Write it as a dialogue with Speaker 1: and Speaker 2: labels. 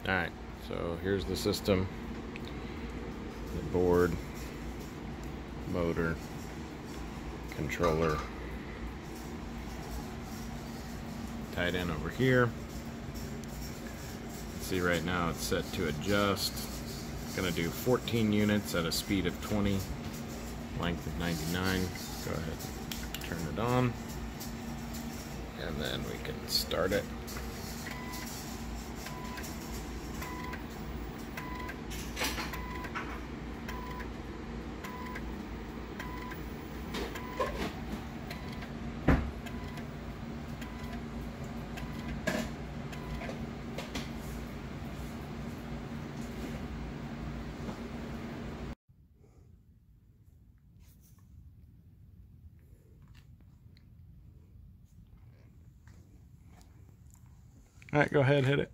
Speaker 1: Alright, so here's the system, the board, motor, controller, tied in over here. See, right now it's set to adjust. It's going to do 14 units at a speed of 20, length of 99. Go ahead and turn it on, and then we can start it. All right, go ahead, hit it.